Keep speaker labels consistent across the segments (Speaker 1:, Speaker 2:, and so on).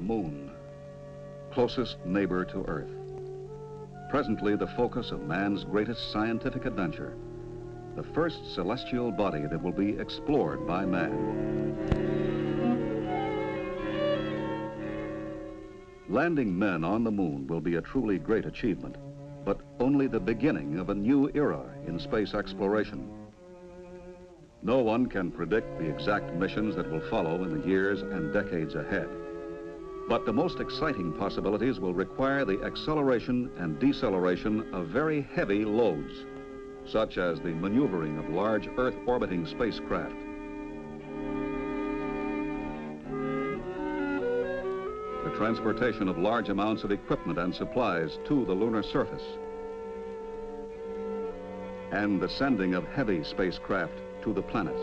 Speaker 1: moon, closest neighbor to Earth. Presently the focus of man's greatest scientific adventure, the first celestial body that will be explored by man. Landing men on the moon will be a truly great achievement, but only the beginning of a new era in space exploration. No one can predict the exact missions that will follow in the years and decades ahead. But the most exciting possibilities will require the acceleration and deceleration of very heavy loads, such as the maneuvering of large Earth-orbiting spacecraft. The transportation of large amounts of equipment and supplies to the lunar surface, and the sending of heavy spacecraft to the planets.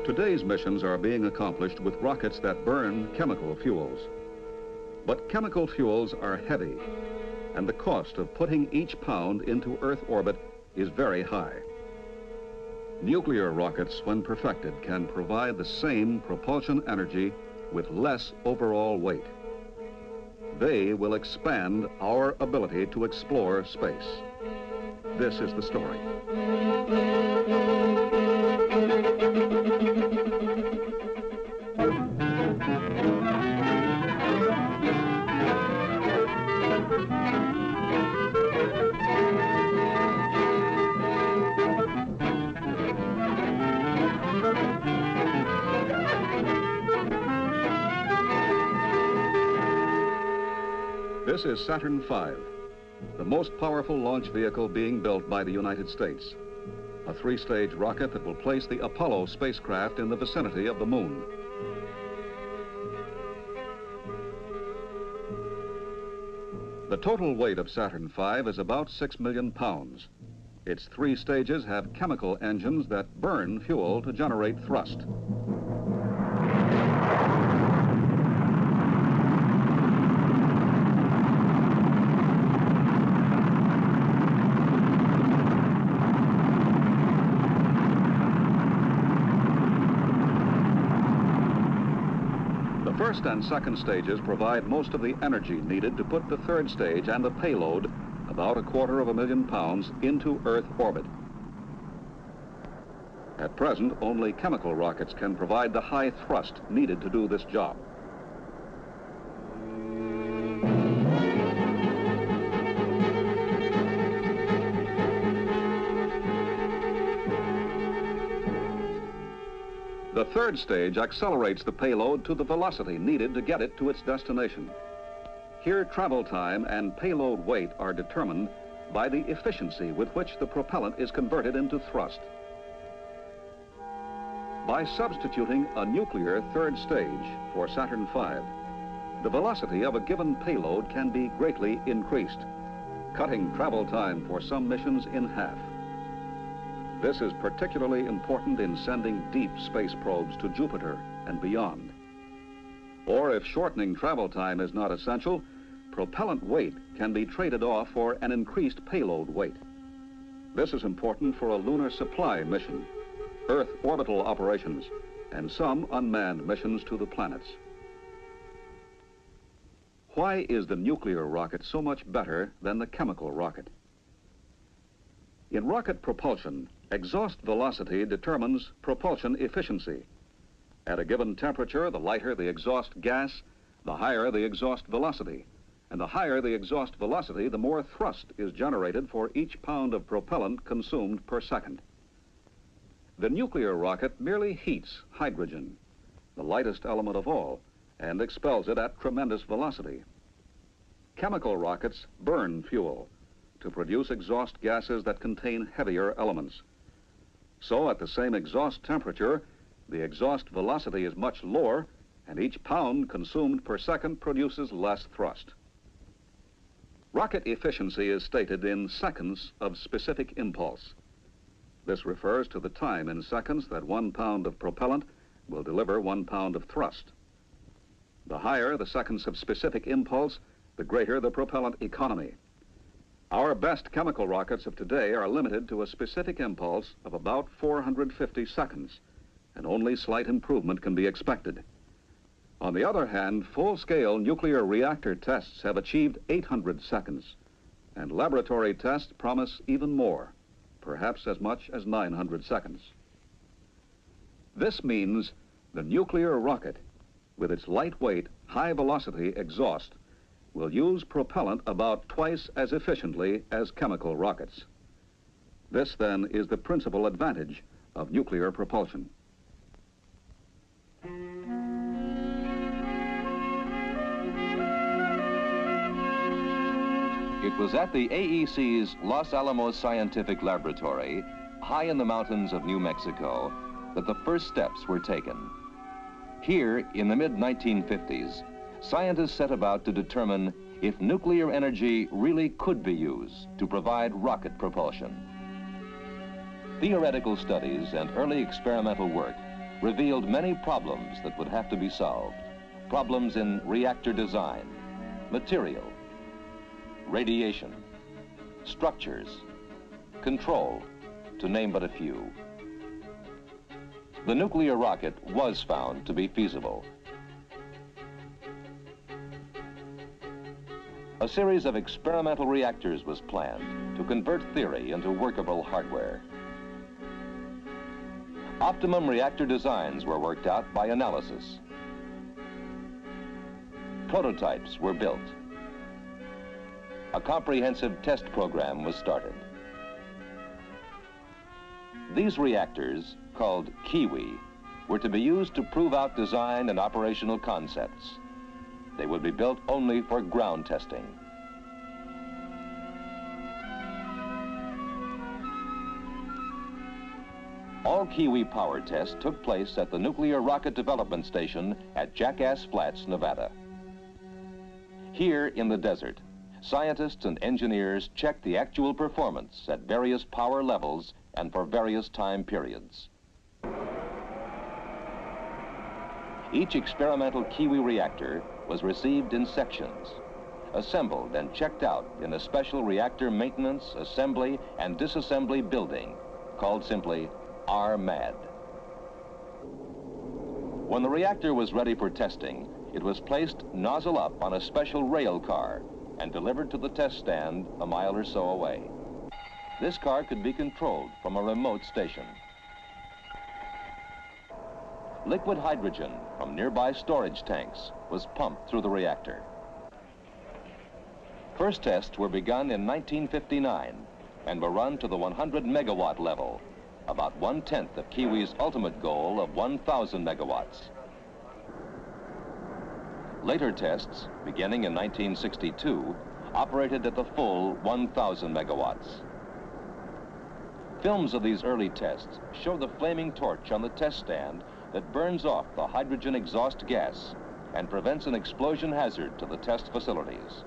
Speaker 1: Today's missions are being accomplished with rockets that burn chemical fuels. But chemical fuels are heavy, and the cost of putting each pound into Earth orbit is very high. Nuclear rockets, when perfected, can provide the same propulsion energy with less overall weight. They will expand our ability to explore space. This is the story. This is Saturn V, the most powerful launch vehicle being built by the United States. A three-stage rocket that will place the Apollo spacecraft in the vicinity of the moon. The total weight of Saturn V is about 6 million pounds. Its three stages have chemical engines that burn fuel to generate thrust. The first and second stages provide most of the energy needed to put the third stage and the payload, about 250,000 pounds, into Earth orbit. At present, only chemical rockets can provide the high thrust needed to do this job. The third stage accelerates the payload to the velocity needed to get it to its destination. Here, travel time and payload weight are determined by the efficiency with which the propellant is converted into thrust. By substituting a nuclear third stage for Saturn V, the velocity of a given payload can be greatly increased, cutting travel time for some missions in half. This is particularly important in sending deep space probes to Jupiter and beyond. Or if shortening travel time is not essential, propellant weight can be traded off for an increased payload weight. This is important for a lunar supply mission, Earth orbital operations, and some unmanned missions to the planets. Why is the nuclear rocket so much better than the chemical rocket? In rocket propulsion, exhaust velocity determines propulsion efficiency. At a given temperature, the lighter the exhaust gas, the higher the exhaust velocity. And the higher the exhaust velocity, the more thrust is generated for each pound of propellant consumed per second. The nuclear rocket merely heats hydrogen, the lightest element of all, and expels it at tremendous velocity. Chemical rockets burn fuel to produce exhaust gases that contain heavier elements. So at the same exhaust temperature, the exhaust velocity is much lower, and each pound consumed per second produces less thrust. Rocket efficiency is stated in seconds of specific impulse. This refers to the time in seconds that 1 pound of propellant will deliver 1 pound of thrust. The higher the seconds of specific impulse, the greater the propellant economy. Our best chemical rockets of today are limited to a specific impulse of about 450 seconds, and only slight improvement can be expected. On the other hand, full-scale nuclear reactor tests have achieved 800 seconds, and laboratory tests promise even more, perhaps as much as 900 seconds. This means the nuclear rocket, with its lightweight, high-velocity exhaust, will use propellant about twice as efficiently as chemical rockets. This, then, is the principal advantage of nuclear propulsion.
Speaker 2: It was at the AEC's Los Alamos Scientific Laboratory, high in the mountains of New Mexico, that the first steps were taken. Here, in the mid-1950s, scientists set about to determine if nuclear energy really could be used to provide rocket propulsion. Theoretical studies and early experimental work revealed many problems that would have to be solved. Problems in reactor design, material, radiation, structures, control, to name but a few. The nuclear rocket was found to be feasible. A series of experimental reactors was planned to convert theory into workable hardware. Optimum reactor designs were worked out by analysis. Prototypes were built. A comprehensive test program was started. These reactors, called Kiwi, were to be used to prove out design and operational concepts. They would be built only for ground testing. All Kiwi power tests took place at the Nuclear Rocket Development Station at Jackass Flats, Nevada. Here in the desert, scientists and engineers checked the actual performance at various power levels and for various time periods. Each experimental Kiwi reactor was received in sections, assembled and checked out in a special reactor maintenance, assembly, and disassembly building called simply RMAD. When the reactor was ready for testing, it was placed nozzle up on a special rail car and delivered to the test stand a mile or so away. This car could be controlled from a remote station. Liquid hydrogen from nearby storage tanks was pumped through the reactor. First tests were begun in 1959 and were run to the 100 megawatt level, about 1/10 of Kiwi's ultimate goal of 1,000 megawatts. Later tests, beginning in 1962, operated at the full 1,000 megawatts. Films of these early tests show the flaming torch on the test stand that burns off the hydrogen exhaust gas and prevents an explosion hazard to the test facilities.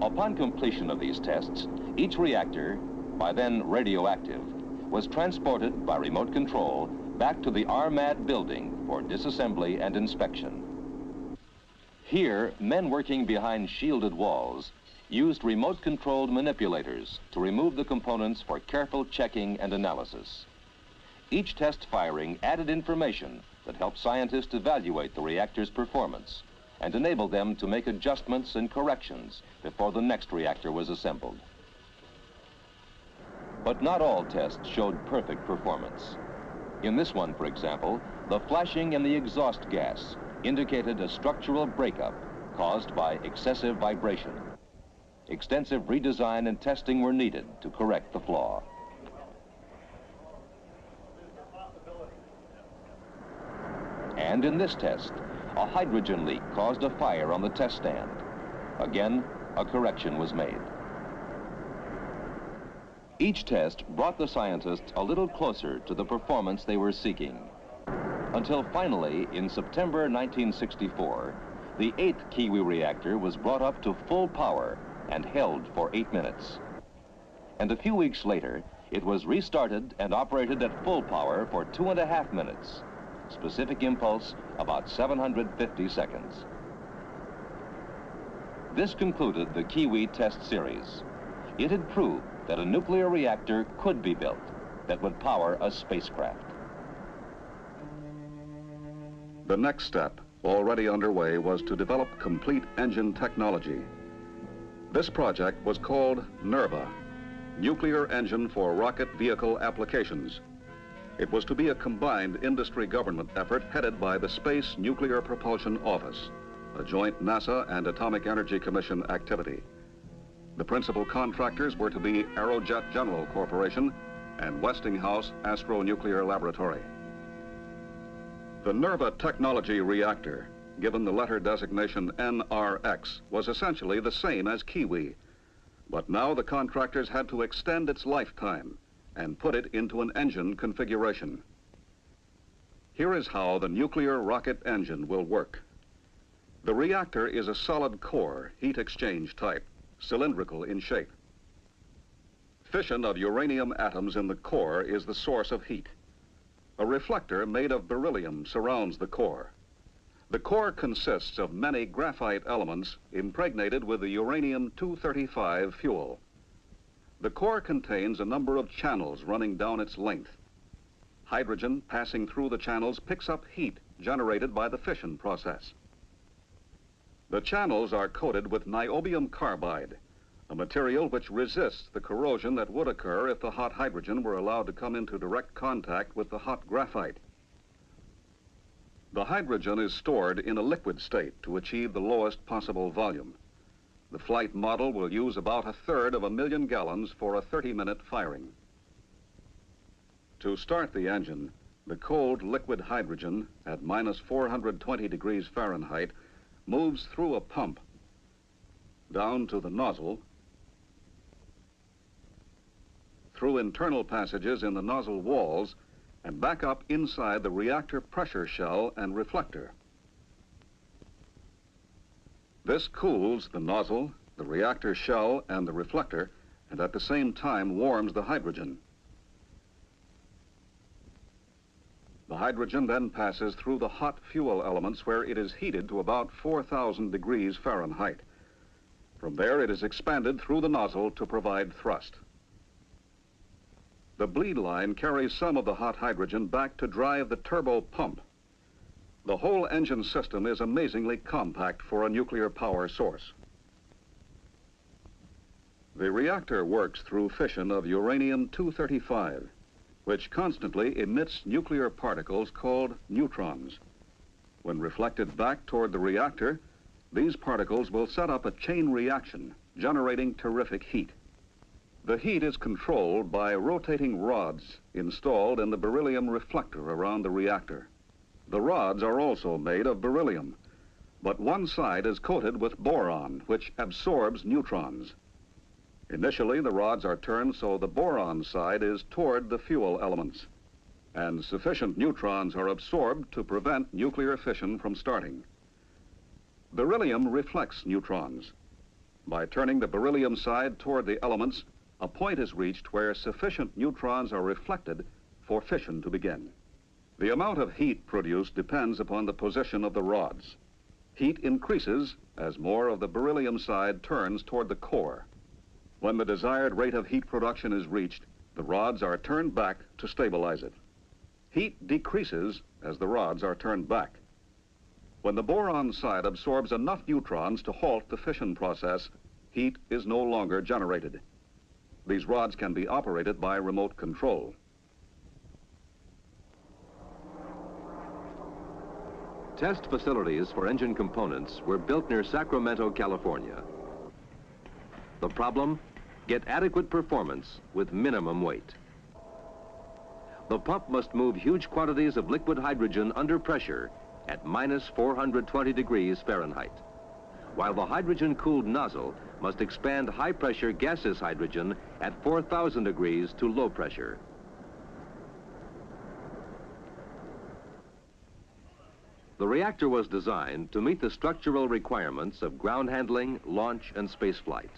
Speaker 2: Upon completion of these tests, each reactor, by then radioactive, was transported by remote control back to the RMAD building for disassembly and inspection. Here, men working behind shielded walls used remote-controlled manipulators to remove the components for careful checking and analysis. Each test firing added information that helped scientists evaluate the reactor's performance and enabled them to make adjustments and corrections before the next reactor was assembled. But not all tests showed perfect performance. In this one, for example, the flashing in the exhaust gas indicated a structural breakup caused by excessive vibration. Extensive redesign and testing were needed to correct the flaw. And in this test, a hydrogen leak caused a fire on the test stand. Again, a correction was made. Each test brought the scientists a little closer to the performance they were seeking, until finally, in September 1964, the 8th Kiwi reactor was brought up to full power and held for 8 minutes. And a few weeks later, it was restarted and operated at full power for 2.5 minutes. Specific impulse, about 750 seconds. This concluded the Kiwi test series. It had proved that a nuclear reactor could be built that would power a spacecraft.
Speaker 1: The next step, already underway, was to develop complete engine technology. This project was called NERVA, Nuclear Engine for Rocket Vehicle Applications. It was to be a combined industry-government effort headed by the Space Nuclear Propulsion Office, a joint NASA and Atomic Energy Commission activity. The principal contractors were to be Aerojet General Corporation and Westinghouse Astronuclear Laboratory. The NERVA technology reactor, given the letter designation NRX, was essentially the same as Kiwi, but now the contractors had to extend its lifetime and put it into an engine configuration. Here is how the nuclear rocket engine will work. The reactor is a solid core, heat exchange type, cylindrical in shape. Fission of uranium atoms in the core is the source of heat. A reflector made of beryllium surrounds the core. The core consists of many graphite elements impregnated with the uranium-235 fuel. The core contains a number of channels running down its length. Hydrogen passing through the channels picks up heat generated by the fission process. The channels are coated with niobium carbide, a material which resists the corrosion that would occur if the hot hydrogen were allowed to come into direct contact with the hot graphite. The hydrogen is stored in a liquid state to achieve the lowest possible volume. The flight model will use about 1/3 of a million gallons for a 30-minute firing. To start the engine, the cold liquid hydrogen at -420 degrees Fahrenheit moves through a pump down to the nozzle, through internal passages in the nozzle walls, and back up inside the reactor pressure shell and reflector. This cools the nozzle, the reactor shell, and the reflector, and at the same time warms the hydrogen. The hydrogen then passes through the hot fuel elements where it is heated to about 4,000 degrees Fahrenheit. From there, it is expanded through the nozzle to provide thrust. The bleed line carries some of the hot hydrogen back to drive the turbo pump. The whole engine system is amazingly compact for a nuclear power source. The reactor works through fission of uranium-235, which constantly emits nuclear particles called neutrons. When reflected back toward the reactor, these particles will set up a chain reaction, generating terrific heat. The heat is controlled by rotating rods installed in the beryllium reflector around the reactor. The rods are also made of beryllium, but one side is coated with boron, which absorbs neutrons. Initially, the rods are turned so the boron side is toward the fuel elements, and sufficient neutrons are absorbed to prevent nuclear fission from starting. Beryllium reflects neutrons. By turning the beryllium side toward the elements, a point is reached where sufficient neutrons are reflected for fission to begin. The amount of heat produced depends upon the position of the rods. Heat increases as more of the beryllium side turns toward the core. When the desired rate of heat production is reached, the rods are turned back to stabilize it. Heat decreases as the rods are turned back. When the boron side absorbs enough neutrons to halt the fission process, heat is no longer generated. These rods can be operated by remote control.
Speaker 2: Test facilities for engine components were built near Sacramento, California. The problem? Get adequate performance with minimum weight. The pump must move huge quantities of liquid hydrogen under pressure at -420 degrees Fahrenheit, while the hydrogen-cooled nozzle must expand high-pressure gaseous hydrogen at 4,000 degrees to low pressure. The reactor was designed to meet the structural requirements of ground handling, launch, and spaceflight.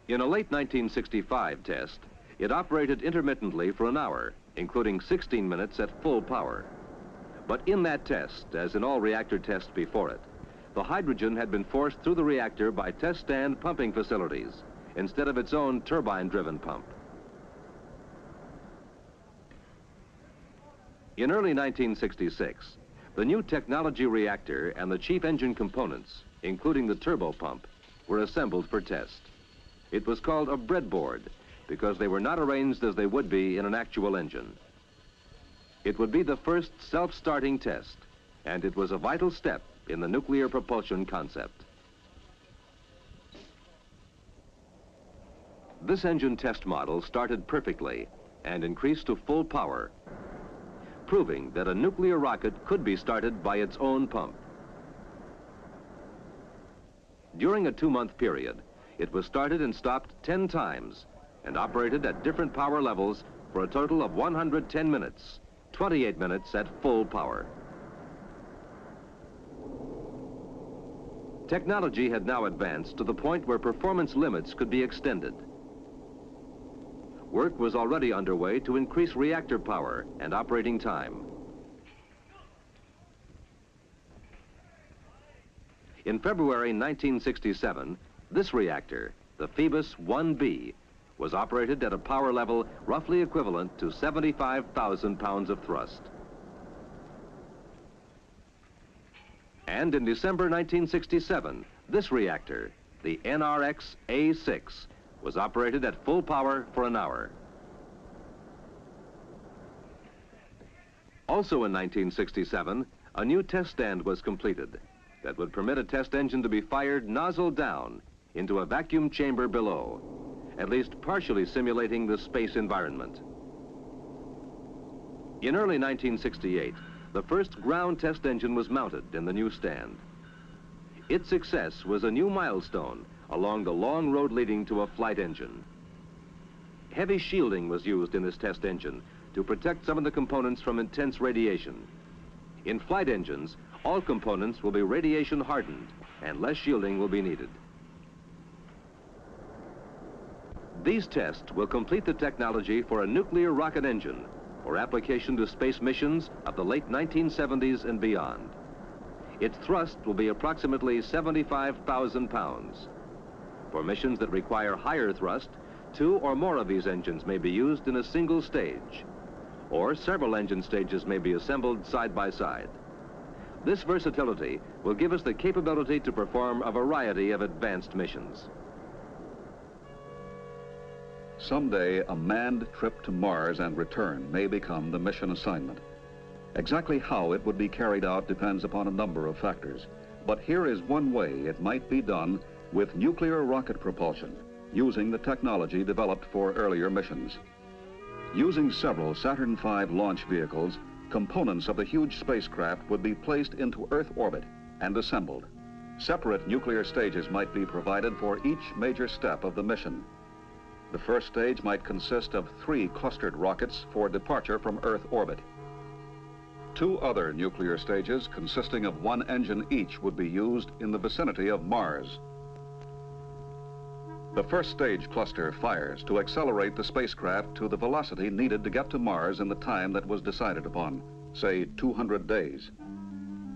Speaker 2: In a late 1965 test, it operated intermittently for an hour, including 16 minutes at full power. But in that test, as in all reactor tests before it, the hydrogen had been forced through the reactor by test stand pumping facilities instead of its own turbine-driven pump. In early 1966, the new technology reactor and the chief engine components, including the turbo pump, were assembled for test. It was called a breadboard because they were not arranged as they would be in an actual engine. It would be the first self-starting test, and it was a vital step in the nuclear propulsion concept. This engine test model started perfectly and increased to full power, proving that a nuclear rocket could be started by its own pump. During a 2-month period, it was started and stopped 10 times and operated at different power levels for a total of 110 minutes, 28 minutes at full power. Technology had now advanced to the point where performance limits could be extended. Work was already underway to increase reactor power and operating time. In February 1967, this reactor, the Phoebus 1B, was operated at a power level roughly equivalent to 75,000 pounds of thrust. And in December 1967, this reactor, the NRX A6, was operated at full power for an hour. Also in 1967, a new test stand was completed that would permit a test engine to be fired nozzle down into a vacuum chamber below, at least partially simulating the space environment. In early 1968, the first ground test engine was mounted in the new stand. Its success was a new milestone along the long road leading to a flight engine. Heavy shielding was used in this test engine to protect some of the components from intense radiation. In flight engines, all components will be radiation hardened and less shielding will be needed. These tests will complete the technology for a nuclear rocket engine for application to space missions of the late 1970s and beyond. Its thrust will be approximately 75,000 pounds. For missions that require higher thrust, 2 or more of these engines may be used in a single stage, or several engine stages may be assembled side by side. This versatility will give us the capability to perform a variety of advanced missions.
Speaker 1: Someday, a manned trip to Mars and return may become the mission assignment. Exactly how it would be carried out depends upon a number of factors. But here is one way it might be done with nuclear rocket propulsion, using the technology developed for earlier missions. Using several Saturn V launch vehicles, components of the huge spacecraft would be placed into Earth orbit and assembled. Separate nuclear stages might be provided for each major step of the mission. The first stage might consist of 3 clustered rockets for departure from Earth orbit. 2 other nuclear stages consisting of 1 engine each would be used in the vicinity of Mars. The first stage cluster fires to accelerate the spacecraft to the velocity needed to get to Mars in the time that was decided upon, say 200 days.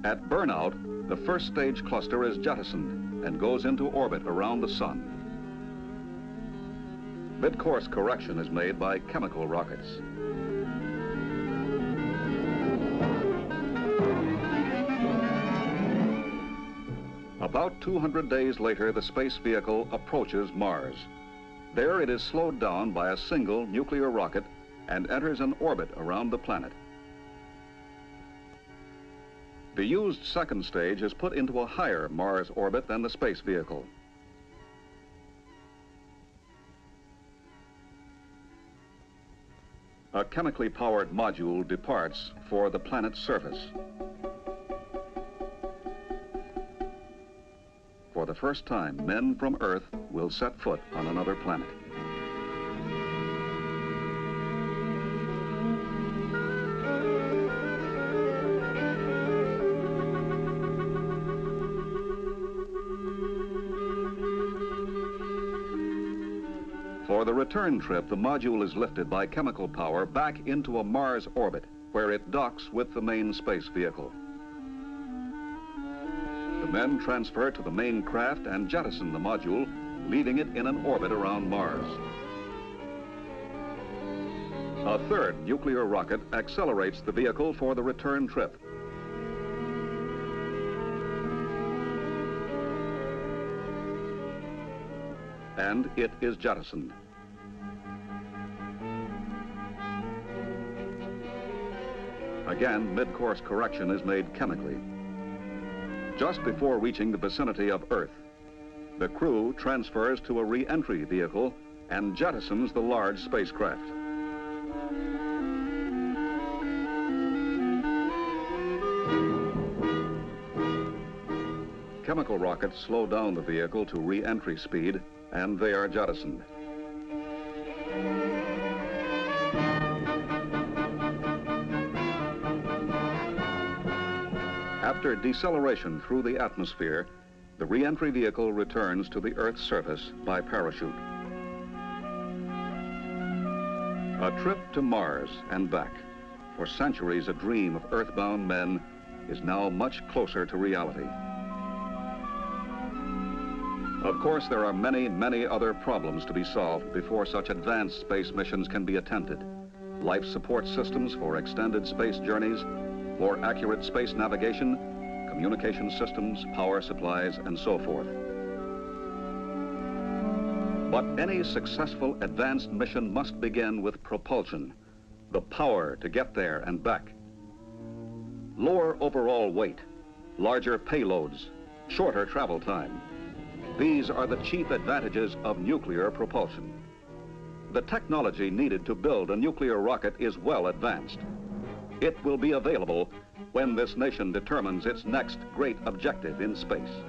Speaker 1: At burnout, the first stage cluster is jettisoned and goes into orbit around the sun. Mid-course correction is made by chemical rockets. About 200 days later, the space vehicle approaches Mars. There it is slowed down by a single nuclear rocket and enters an orbit around the planet. The used second stage is put into a higher Mars orbit than the space vehicle. A chemically powered module departs for the planet's surface. For the first time, men from Earth will set foot on another planet. For the return trip, the module is lifted by chemical power back into a Mars orbit, where it docks with the main space vehicle. The men transfer to the main craft and jettison the module, leaving it in an orbit around Mars. A third nuclear rocket accelerates the vehicle for the return trip. And it is jettisoned. Again, mid-course correction is made chemically. Just before reaching the vicinity of Earth, the crew transfers to a re-entry vehicle and jettisons the large spacecraft. Chemical rockets slow down the vehicle to re-entry speed, and they are jettisoned. After deceleration through the atmosphere, the re-entry vehicle returns to the Earth's surface by parachute. A trip to Mars and back, for centuries a dream of earthbound men, is now much closer to reality. Of course, there are many, many other problems to be solved before such advanced space missions can be attempted. Life support systems for extended space journeys, more accurate space navigation, communication systems, power supplies, and so forth. But any successful advanced mission must begin with propulsion, the power to get there and back. Lower overall weight, larger payloads, shorter travel time. These are the chief advantages of nuclear propulsion. The technology needed to build a nuclear rocket is well advanced. It will be available when this nation determines its next great objective in space.